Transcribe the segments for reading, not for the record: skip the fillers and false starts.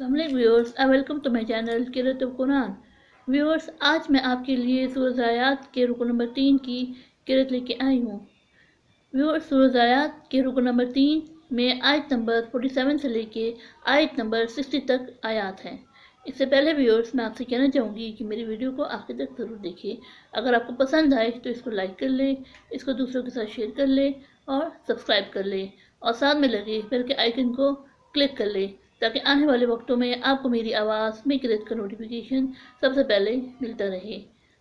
Viewers welcome to my channel किरत कुरान। Viewers, आज मैं आपके लिए सूरह ज़ारियात के रुकू नंबर 3 की किरत लेके आई हूँ। व्यूअर्स, सूरह ज़ारियात के रुकू नंबर 3 में आयत नंबर 47 से लेके आयत नंबर 60 तक आयात हैं। इससे पहले व्यूअर्स, मैं आपसे कहना चाहूँगी कि मेरी वीडियो को आखिर तक ज़रूर देखें। अगर आपको पसंद आए तो इसको लाइक कर लें, इसको दूसरों के साथ शेयर कर लें और सब्सक्राइब कर लें और साथ में लगे बेल के आइकन को क्लिक कर लें ताकि आने वाले वक्तों में आपको मेरी आवाज़ में किरत का नोटिफिकेशन सबसे पहले मिलता रहे।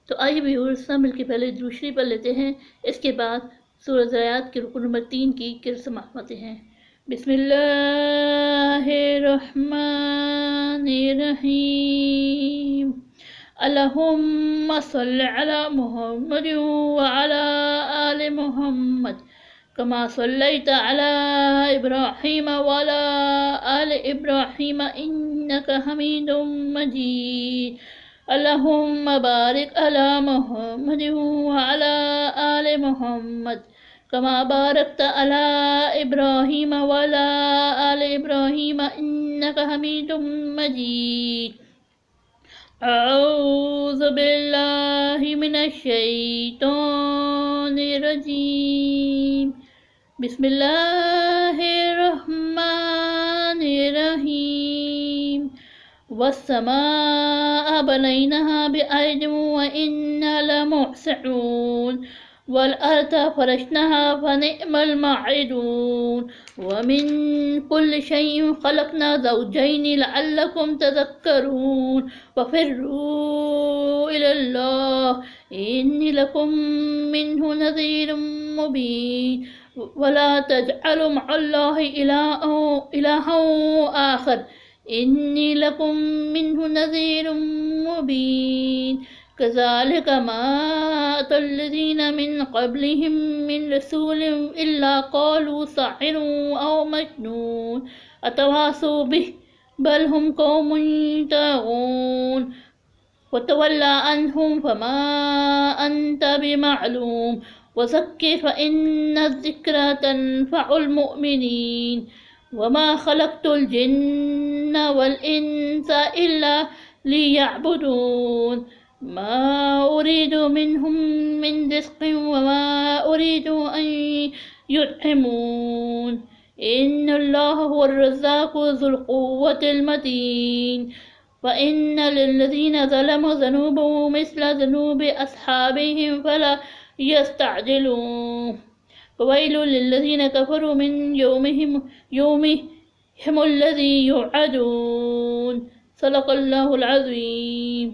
तो आइए व्यूअर्स, सब मिलकर पहले दुरूद शरीफ पढ़ लेते हैं। इसके बाद सूरह ज़ारियात के रुकू नंबर 3 की किरत समाप्त होते हैं। बिस्मिल्लाहिर्रहमानिर्रहीम। अल्लाहुम्मा सल्लि अला मुहम्मद व अला आलि मुहम्मद कमा सल्लैता अला इब्राहीम व अला आलि इब्राहीम इन्नका हमीदुम मजीद। अल्लाहुम्मा बारिक अला मुहम्मद व अला आलि मुहम्मद कमा बारकता अला इब्राहीम व अला आलि इब्राहीम इन्नका हमीदुम मजीद। अऊज़ु बिल्लाहि मिनश शैतानिर रजीम। बिस्मिल्लाहिर्रहमानिर्रहीम। वस्समाअ बनैनाहा बिअयदिन व इन्ना लमुहसिनून वल अर्द फरशनाहा फनिअमल माइदून व मिन कुल्लि शैइन खलकना ज़ौजैन लअल्लकुम तज़क्करून वफ़िर्रू इलल्लाह इन्नी लकुम मिन्हु नज़ीरुम मुबीन वला तजअलू मअल्लाहि इलाहन आखर इन्नी लकुम मिन्हु नज़ीरुम मुबीन। कज़ालिका मा अतल्लज़ीना मिन क़ब्लिहिम मिन रसूलिन इल्ला क़ालू साहिरुन औ मजनून अतवासौ बिहि बल हुम क़ौमुन ताग़ून वतवल्ला अन्हुम फमा अन्त बिमअलूम वज़क्किर फ़इन्ना ज़िक्रा तनफ़उल मुमिनीन वमा खलक़तुल जिन्ना वल इंसा इल्ला लियअबुदून मा उरीदु मिनहुम मिन रिज़्क़िन वमा उरीदु अन युत्इमून इन्नल्लाह हुवर-रज़्ज़ाक़ु ज़ुल क़ुव्वतिल मतीन। फ़इन्न लिल्लज़ीना ज़लमू ज़ुनूबन मिस्ल ज़ुनूबि अस्हाबिहिम फ़ला यस्तअजिलून फ़वैलुल लिल्लज़ीना कफ़रू मिन यौमिहिमुल्लज़ी युअदून। सदक़ल्लाहुल अज़ीम।